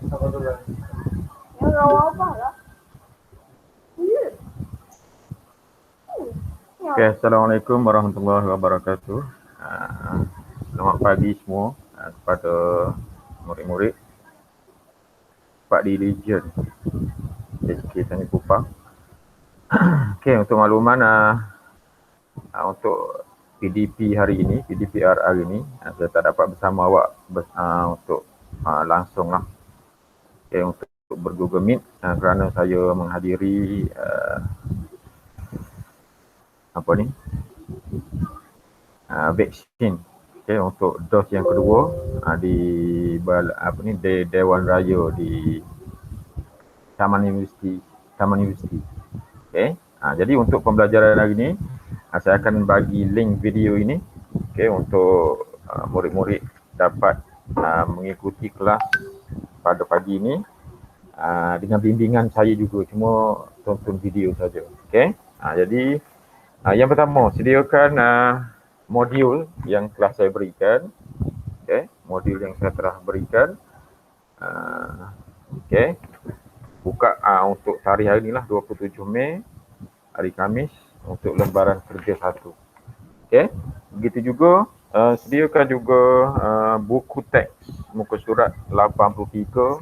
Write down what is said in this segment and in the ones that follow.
Okay, Assalamualaikum warahmatullahi wabarakatuh. Selamat pagi semua kepada murid-murid Pak Diligent HK Tanjung Kupang. Okay, untuk makluman untuk PDP hari ini, PDPR hari ini, saya tak dapat bersama awak untuk langsung lah. Okay, untuk bergoogle meet kerana saya menghadiri vaksin, okay, untuk dos yang kedua di Dewan Raya di Taman Universiti. Okay. Jadi untuk pembelajaran hari ini, saya akan bagi link video ini, okay, untuk murid-murid dapat mengikuti kelas pada pagi ini dengan bimbingan saya juga, cuma tonton video saja. Okay. Jadi yang pertama, sediakan modul yang telah saya berikan. Okay. Modul yang saya telah berikan. Okay. Buka untuk tarikh hari inilah 27 Mei, hari Khamis, untuk lembaran kerja 1. Okay. Begitu juga sediakan juga buku teks muka surat 83.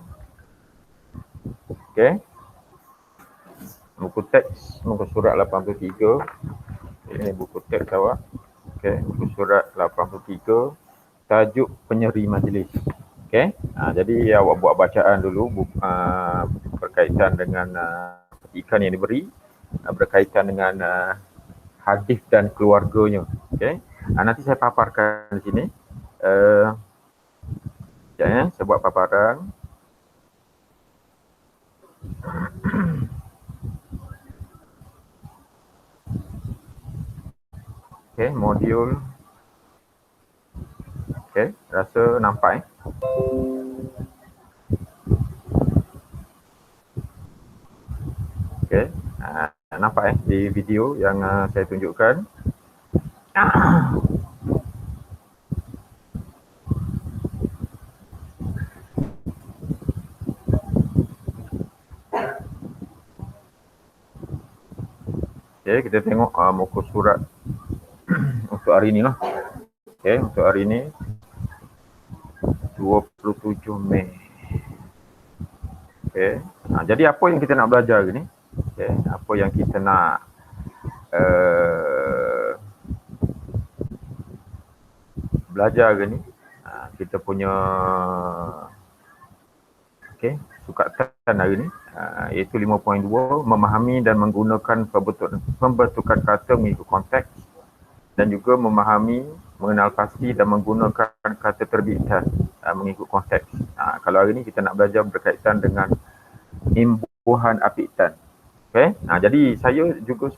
Okay. Buku teks muka surat 83. Ini buku teks awak. Okay. Muka surat 83. Tajuk penyeri majlis. Okay. Jadi awak buat bacaan dulu berkaitan dengan petikan yang diberi, berkaitan dengan hadis dan keluarganya. Okay. Nanti saya paparkan di sini. Saya buat paparan. Okay, modul. Okay, rasa nampak Okay, nampak di video yang saya tunjukkan. Okay, kita tengok muka surat untuk hari ini lah. Okay, untuk hari ini 27 Mei. Okay. Jadi apa yang kita nak belajar hari ni? Okay. Apa yang kita nak belajar hari ni? Kita punya sukatan hari ni iaitu 5.2, memahami dan menggunakan pembentukan kata mengikut konteks, dan juga memahami, mengenal pasti dan menggunakan kata terbitan mengikut konteks. Kalau hari ini kita nak belajar berkaitan dengan imbuhan apitan. Okay. Jadi saya juga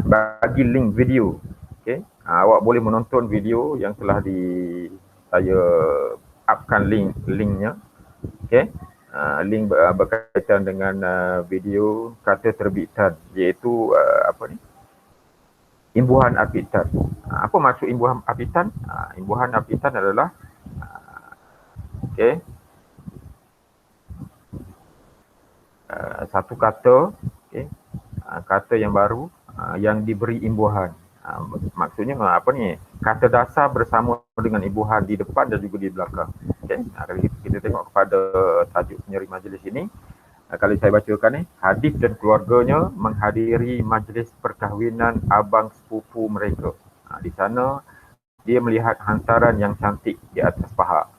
bagi link video. Okay. Awak boleh menonton video yang telah saya upkan linknya. Okay. Link berkaitan dengan video kata terbitan, iaitu imbuhan apitan. Apa maksud imbuhan apitan? Imbuhan apitan adalah satu kata, kata yang baru yang diberi imbuhan. Maksudnya kata dasar bersama dengan imbuhan di depan dan juga di belakang. Kalau kita tengok kepada tajuk penyeri majlis ini, kalau saya bacakan hadis dan keluarganya menghadiri majlis perkahwinan abang sepupu mereka. Di sana dia melihat hantaran yang cantik di atas paha.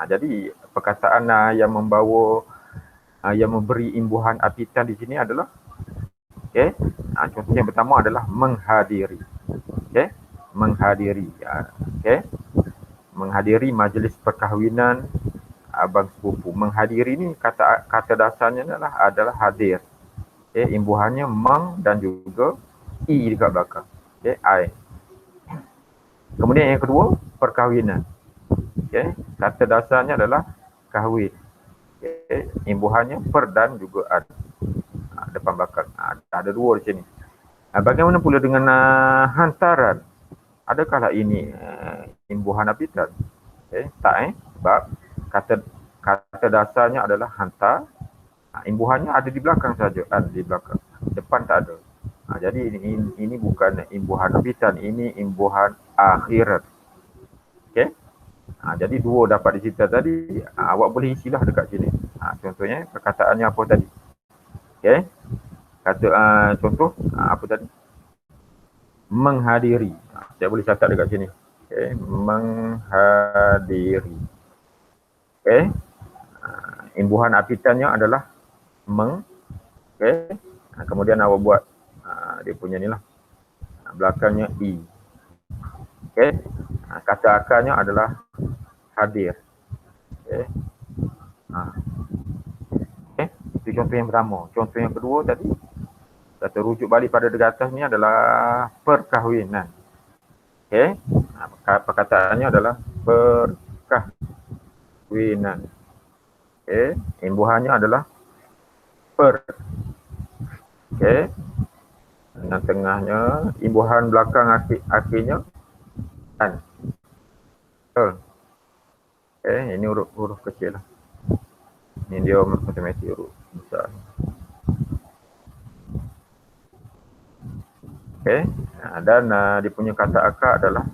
Jadi perkataan yang membawa yang memberi imbuhan apitan di sini adalah contoh yang pertama adalah menghadiri. Menghadiri. Menghadiri majlis perkahwinan abang sepupu. Menghadiri ni kata dasarnya adalah hadir. Imbuhannya meng dan juga i dekat belakang. I. Kemudian yang kedua, perkahwinan. Kata dasarnya adalah kahwin. Imbuhannya per dan juga ad. Depan belakang. Ada dua di sini. Bagaimana pula dengan hantaran? Adakah ini imbuhan apitan? Tak, sebab kata dasarnya adalah hantar. Imbuhannya ada di belakang saja, ada di belakang. Depan tak ada. Jadi ini bukan imbuhan habitan, ini imbuhan akhirat. Okey. Jadi dua dapat di cerita tadi, awak boleh isilah dekat sini. Contohnya perkataannya apa tadi? Okey. Kata contoh apa tadi? Menghadiri. Saya boleh catat dekat sini. Okey, menghadiri. Okey. Imbuhan apitannya adalah okey. Kemudian awak buat dia punya ni lah. Belakangnya i. Okey. Kata akarnya adalah hadir. Okey. Okey, itu contoh yang pertama. Contoh yang kedua tadi, kata rujuk balik pada di atas ni adalah perkahwinan. Okey. Perkataannya adalah perkahwinan. Okey, imbuhannya adalah per. Okey. Dan tengahnya, imbuhan belakang akhirnya kan. Betul. Okey, ini huruf kecil lah. Ini dia matematik huruf besar. Okey, dan dia punya kata akar adalah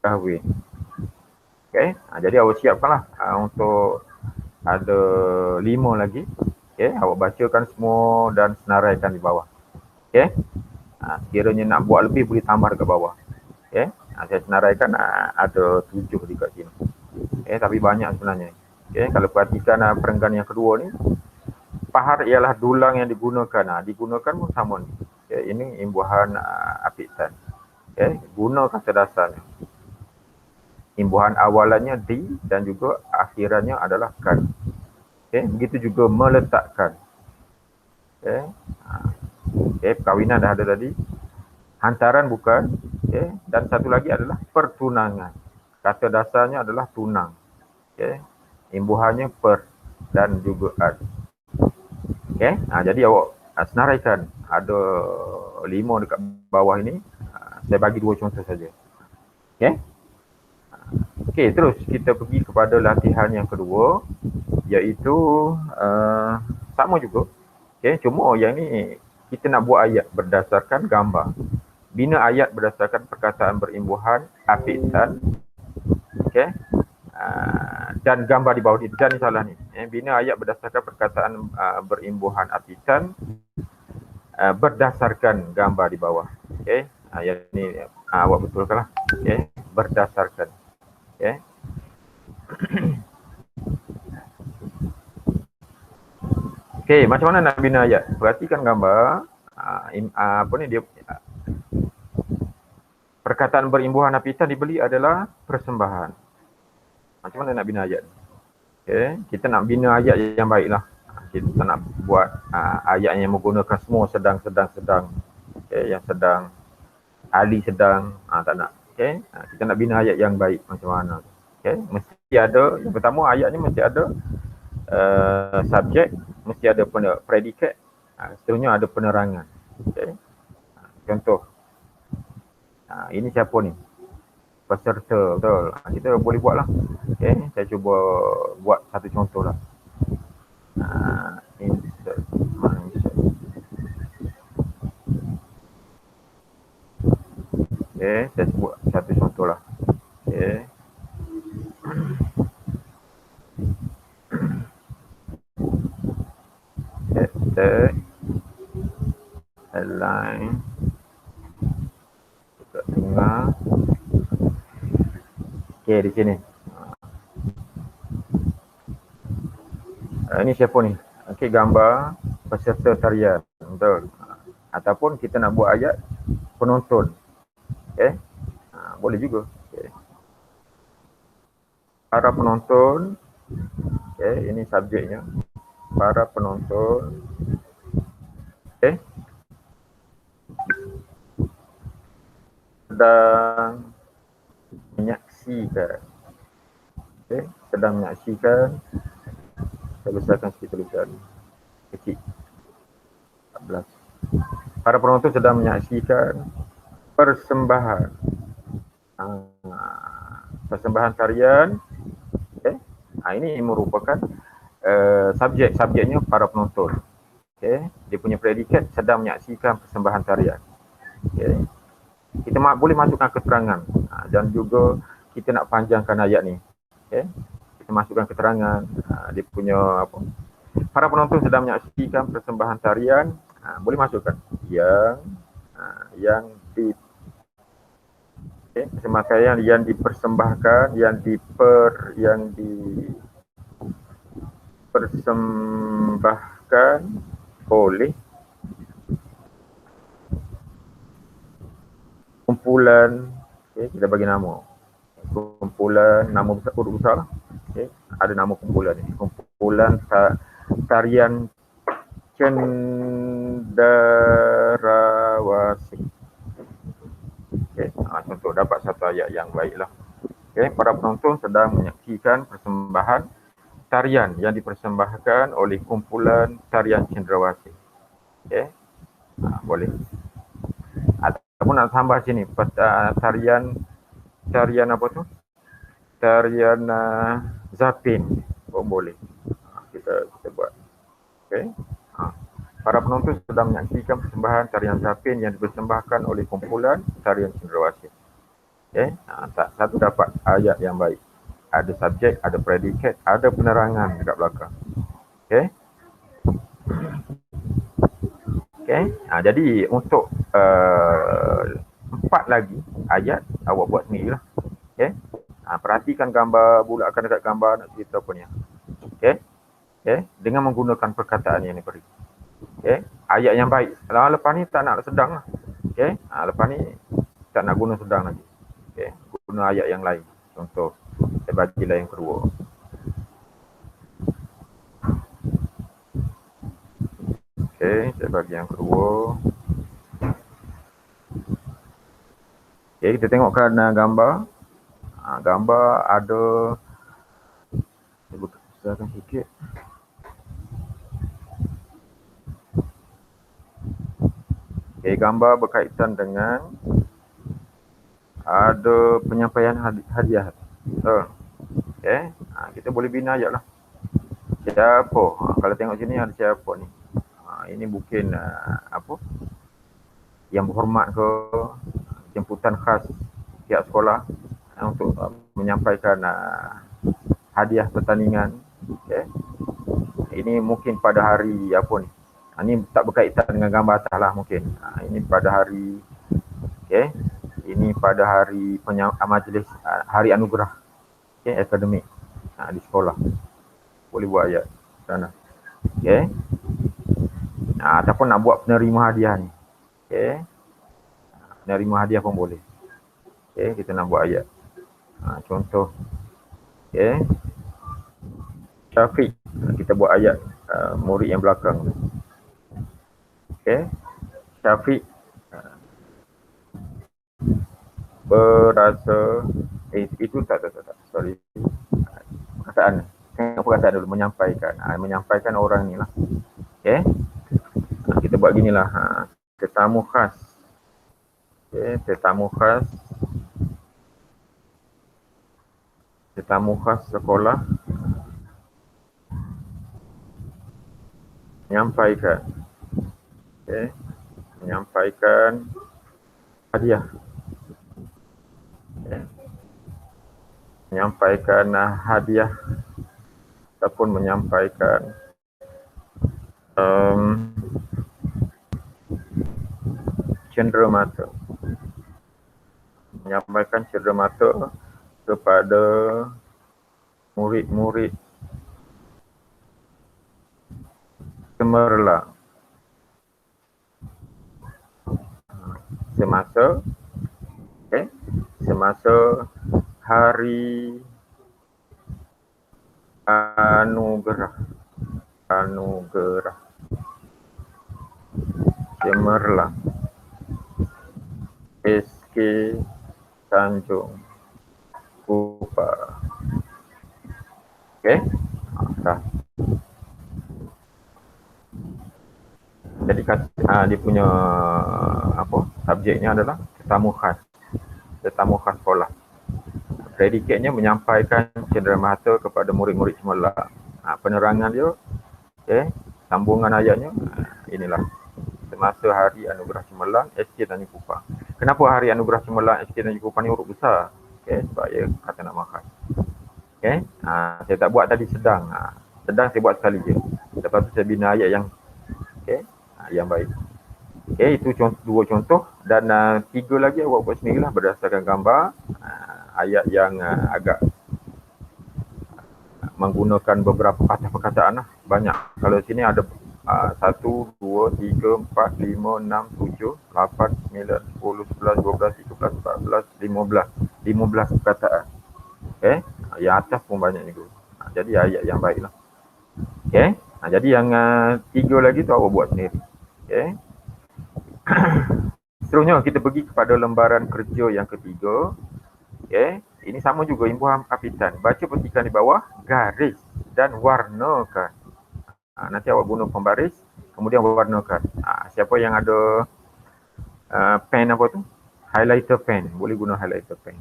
kahwin. Okey, jadi awak siapkanlah untuk ada 5 lagi. Okey, awak bacakan semua dan senaraikan di bawah. Okey, sekiranya nak buat lebih boleh tambah dekat bawah. Okey, saya senaraikan ada 7 dekat sini. Okey, tapi banyak sebenarnya. Okey, kalau perhatikan perenggan yang kedua ni, pahar ialah dulang yang digunakan. Digunakan pun sama ni. Okay, ini imbuhan apitan. Okay, guna kata dasarnya. Imbuhan awalannya di dan juga akhirannya adalah kan. Okay, begitu juga meletakkan. Okay. Okay, perkahwinan dah ada tadi. Hantaran bukan. Okay. Dan satu lagi adalah pertunangan. Kata dasarnya adalah tunang. Okay. Imbuhannya per dan juga ad. Okay. Jadi awak senaraikan. Ada 5 dekat bawah ini. Saya bagi 2 contoh saja. Okay. Okey, terus kita pergi kepada latihan yang kedua, iaitu sama juga. Okey, cuma yang ni kita nak buat ayat berdasarkan gambar. Bina ayat berdasarkan perkataan berimbuhan apitan. Okey. Dan gambar di bawah ni, dan salah ni. Bina ayat berdasarkan perkataan berimbuhan apitan berdasarkan gambar di bawah. Okey. Yang ni awak betulkanlah. Okey, berdasarkan. Okay. Okay, macam mana nak bina ayat? Perhatikan gambar. Apa ni dia? Perkataan berimbuhan apitan dibeli adalah persembahan. Macam mana nak bina ayat? Okay, kita nak bina ayat yang baiklah. Kita nak buat ayat yang menggunakan semua sedang. Okay, yang sedang, Ali sedang, tak nak. Okay, kita nak bina ayat yang baik macam mana? Okay, mesti ada, yang pertama ayat ni mesti ada subjek, mesti ada predikat, seterusnya ada penerangan. Okay. Contoh, ini siapa ni? Peserta, betul. Kita boleh buat lah. Okay, saya cuba buat satu contoh lah. Insert. Okay, saya sebut satu contoh lah. Okay. Set, align, dekat tengah. Okay, di sini. Ini siapa ni? Okay, gambar peserta tarian. Betul. Ataupun kita nak buat ayat penonton. Okay. Boleh juga. Okay. Para penonton. Okay, ini subjeknya. Para penonton. Okay. Sedang menyaksikan. Okay. Sedang menyaksikan. Saya besarkan sikit tulisan. Kecil. 14. Para penonton sedang menyaksikan persembahan. Persembahan tarian Ini merupakan subjeknya para penonton. Okay. Dia punya predikat sedang menyaksikan persembahan tarian. Okay. Kita boleh masukkan keterangan dan juga kita nak panjangkan ayat ni. Okay. Kita masukkan keterangan dia punya apa. Para penonton sedang menyaksikan persembahan tarian, boleh masukkan yang di persembahan yang dipersembahkan, yang dipersembahkan oleh kumpulan, kita bagi nama kumpulan, nama besar, huruf besar, ada nama kumpulan ni, kumpulan tarian cenderawasih. Contoh dapat satu ayat yang baiklah. Para penonton sedang menyaksikan persembahan tarian yang dipersembahkan oleh kumpulan tarian cenderawasih. Boleh. Ataupun nak tambah sini tarian apa tu? Tarian Zapin pun boleh. Kita buat. Para penonton sedang menyaksikan persembahan tarian Zapin yang dipersembahkan oleh kumpulan tarian cenderawasih. Satu dapat ayat yang baik. Ada subjek, ada predikat, ada penerangan dekat belakang. Jadi untuk 4 lagi ayat awak buat sendirilah. Perhatikan gambar, bulatkan dekat gambar nak cerita apa ni. Dengan menggunakan perkataan yang ni beri. Ayat yang baik. Lepas ni tak nak sedang lah. Lepas ni tak nak guna sedang lagi. Guna ayat yang lain. Contoh, saya bagilah yang kedua. Saya bagi yang kedua. Kita tengokkan gambar. Gambar ada, saya besarkan sikit. Gambar berkaitan dengan ada penyampaian hadiah. Kita boleh bina ayat lah. Siapa? Kalau tengok sini ada siapa ni? Ini mungkin apa? Yang berhormat ke, jemputan khas pihak sekolah untuk menyampaikan hadiah pertandingan. Ini mungkin pada hari apa ni? Ini tak berkaitan dengan gambar atas lah mungkin. Ini pada hari ini pada hari majlis hari anugerah akademik di sekolah. Boleh buat ayat sana. Ataupun nak buat penerima hadiah ni. Penerima hadiah pun boleh. Kita nak buat ayat. Contoh. Syafiq. Kita buat ayat murid yang belakang. Syafiq berasa itu tak sorry. Perkataan. Tengok perkataan dulu, menyampaikan orang ni lah. Kita buat ginilah. Tetamu khas. Tetamu khas sekolah menyampaikan hadiah. Menyampaikan hadiah ataupun menyampaikan cenderamata. Menyampaikan cenderamata kepada murid-murid cemerlang semasa hari anugerah cemerlang SK Tanjung Kupar. Dah. Jadi dia punya apa? Subjeknya adalah tetamu khas sekolah. predikatnya menyampaikan cenderamata kepada murid-murid cemerlang. Penerangan dia, sambungan ayatnya, inilah. Semasa hari anugerah cemerlang, SK Tanjung Kupang. Kenapa hari anugerah cemerlang SK Tanjung Kupang ni huruf besar? Sebab ia kata nak makan. Saya tak buat tadi sedang. Sedang saya buat sekali je. Lepas tu saya bina ayat yang baik. Itu dua contoh, dan 3 lagi awak buat sendirilah berdasarkan gambar. Ayat yang agak menggunakan beberapa kata perkataan lah. Banyak. Kalau sini ada 1, 2, 3, 4, 5, 6, 7, 8, 9, 10, 11, 12, 13, 14, 15 perkataan. Yang atas pun banyak juga. Jadi ayat yang baiklah. Jadi yang 3 lagi tu awak buat sendiri. Seterusnya kita pergi kepada lembaran kerja yang ketiga. Ini sama juga, imbuhan kapitan. Baca petikan di bawah, garis dan warnakan. Nanti awak guna pembaris, kemudian warnakan. Siapa yang ada pen apa tu? Highlighter pen. Boleh guna highlighter pen.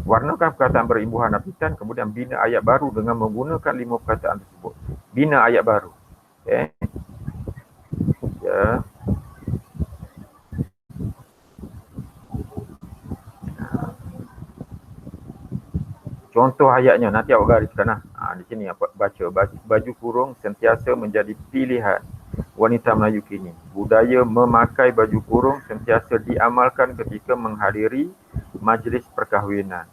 Warnakan perkataan berimbuhan kapitan, kemudian bina ayat baru dengan menggunakan 5 perkataan tersebut. Bina ayat baru. Contoh ayatnya, nanti awak gariskan lah. Di sini apa baca. Baju kurung sentiasa menjadi pilihan wanita Melayu kini. Budaya memakai baju kurung sentiasa diamalkan ketika menghadiri majlis perkahwinan,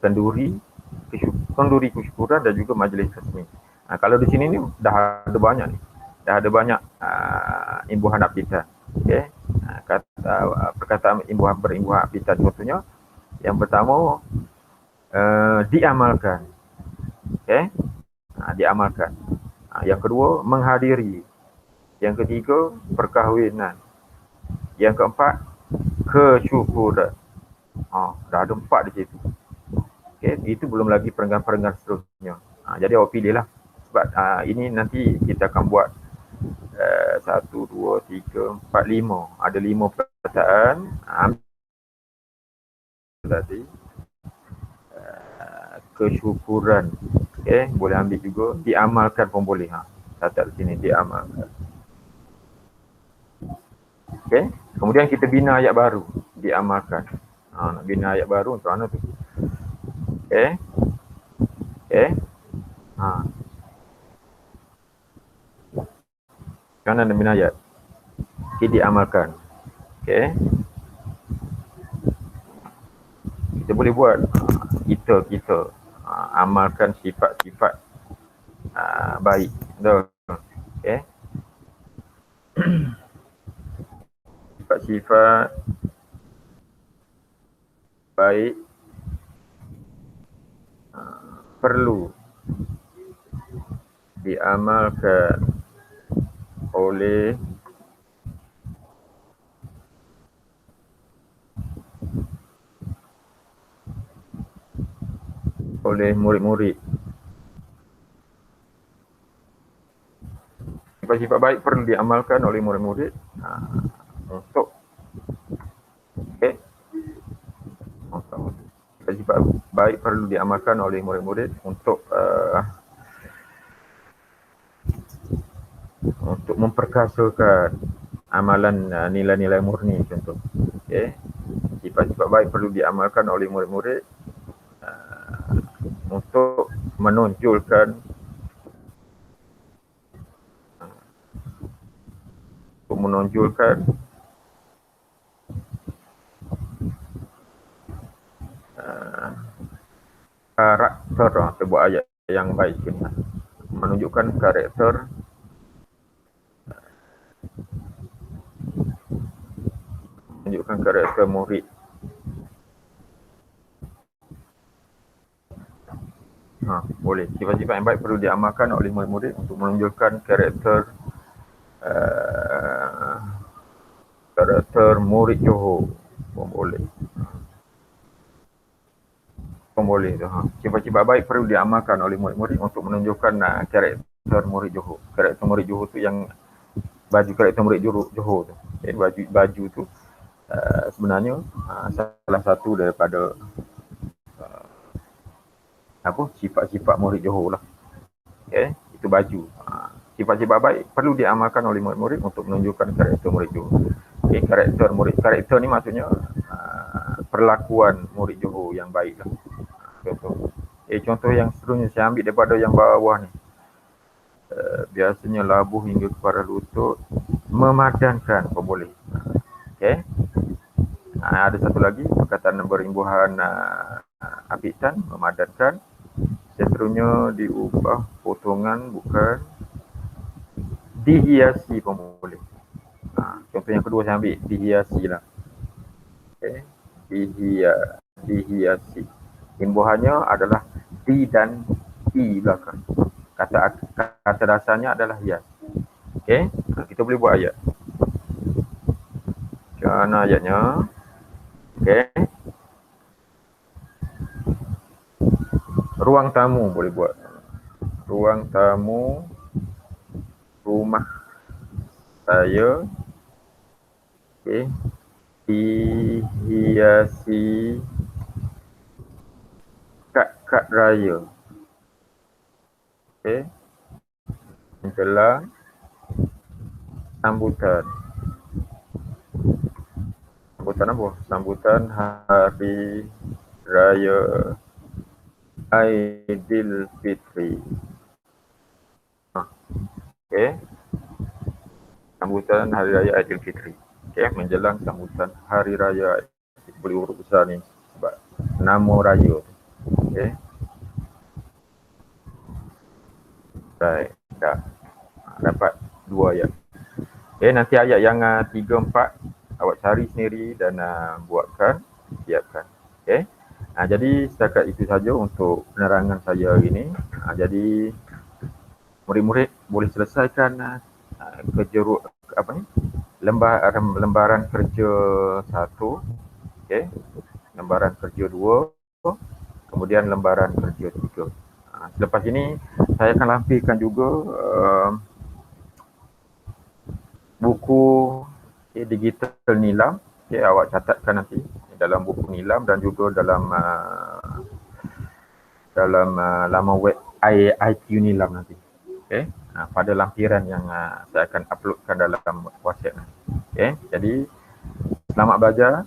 kenduri kesyukuran dan juga majlis resmi. Kalau di sini ni dah ada banyak ni. Dah ada banyak imbuhan apitan. Perkataan berimbuhan apitan contohnya. Yang pertama, diamalkan. Diamalkan. Yang kedua, menghadiri. Yang ketiga, perkahwinan. Yang keempat, kesyukuran. Dah ada 4 di situ. Itu belum lagi perenggan-perenggan seterusnya. Jadi awak pilihlah. Sebab ini nanti kita akan buat 1, 2, 3, 4, 5. Ada 5 perkataan. Tadi kesyukuran. Boleh ambil juga. Diamalkan pun boleh. Catat di sini, diamalkan. Kemudian kita bina ayat baru. Diamalkan. Nak bina ayat baru macam mana tu? Macam mana nak bina ayat? Diamalkan. Kita boleh buat kita amalkan sifat-sifat baik. Sifat-sifat baik perlu diamalkan oleh murid-murid. Sifat-sifat baik perlu diamalkan oleh murid-murid untuk sifat-sifat baik perlu diamalkan oleh murid-murid untuk memperkasakan amalan nilai-nilai murni contoh. Sifat-sifat baik perlu diamalkan oleh murid-murid untuk menonjolkan karakter. Kita buat ayat yang baik sikit. Menunjukkan karakter murid. Boleh. Sifat-sifat yang baik perlu diamalkan oleh murid-murid untuk menunjukkan karakter murid Johor. Boleh tu. Sifat-sifat baik perlu diamalkan oleh murid-murid untuk menunjukkan karakter murid Johor. Karakter murid Johor tu yang karakter murid Johor tu. Baju tu sebenarnya salah satu daripada sifat-sifat murid Johor lah. Okay? Itu baju. Sifat-sifat baik perlu diamalkan oleh murid-murid untuk menunjukkan karakter murid Johor. Okay? Karakter ni maksudnya perlakuan murid Johor yang baik lah. Contoh. Contoh yang seterusnya saya ambil daripada yang bawah ni. Biasanya labuh hingga kepala lutut, memadankan pun boleh. Okay? Ada satu lagi perkataan berimbuhan apitan, memadankan. Seterusnya diubah potongan, bukan dihiasi pun boleh. Contoh yang kedua saya ambil, dihiasi lah. Okay? Dihiasi. Imbuhannya adalah di dan i belakang. Kata dasarnya adalah hias. Okay? Kita boleh buat ayat. Macam mana ayatnya? Okay. Ruang tamu boleh buat. Ruang tamu rumah saya. Okay. Dihiasi kad raya. Okay. Menjelang sambutan. Sambutan apa? Sambutan Hari Raya Aidilfitri. Okay. Sambutan Hari Raya Aidilfitri. Okay. Menjelang sambutan Hari Raya. Boleh huruf besar ni sebab nama raya. Okay. Baik. Dah. Dapat 2 ayat. Okay. Nanti ayat yang 3, 4 awak cari sendiri dan buatkan, siapkan. Okay. Jadi setakat itu saja untuk penerangan saya hari ini. Jadi murid-murid boleh selesaikan kerja lembaran kerja 1, okay. Lembaran kerja 2, kemudian lembaran kerja 3. Selepas ini saya akan lampirkan juga buku digital nilam. Okay, awak catatkan nanti dalam buku nilam dan juga dalam laman web IQ nilam nanti. Okay. Pada lampiran yang saya akan uploadkan dalam WhatsApp nanti. Okay. Jadi selamat belajar.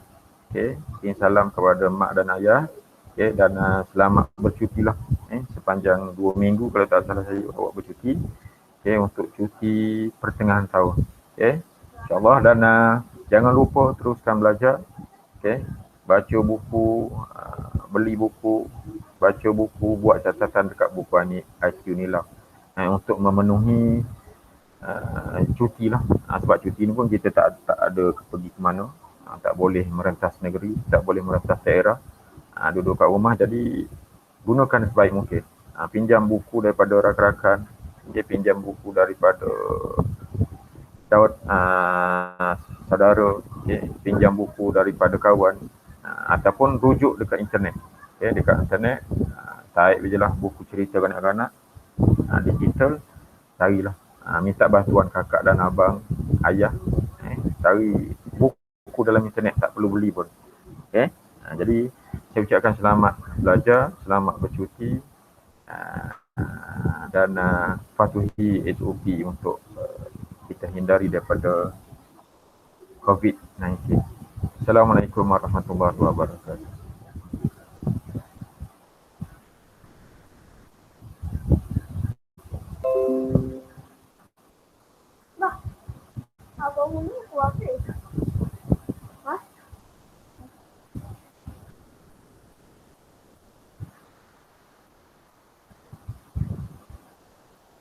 Okay. Salam kepada mak dan ayah. Okay. Dan selamat bercutilah. Sepanjang 2 minggu kalau tak salah saya awak bercuti. Okay. Untuk cuti pertengahan tahun. Okay. InsyaAllah, dan jangan lupa teruskan belajar. Okay. Baca buku, beli buku, baca buku, buat catatan dekat buku IQ nilam. Untuk memenuhi cuti lah. Sebab cuti ni pun kita tak ada pergi ke mana. Tak boleh merentas negeri, tak boleh merentas daerah. Duduk kat rumah, jadi gunakan sebaik mungkin. Pinjam buku daripada rakan-rakan, pinjam buku daripada saudara, pinjam buku daripada kawan, ataupun rujuk dekat internet. Dekat internet, tarik je lah buku cerita kanak-kanak digital, carilah. Minta bantuan kakak dan abang, ayah, cari buku dalam internet, tak perlu beli pun. Jadi saya ucapkan selamat belajar, selamat bercuti, dan patuhi SOP untuk kita hindari daripada COVID-19. Assalamualaikum warahmatullahi wabarakatuh. Bah, abang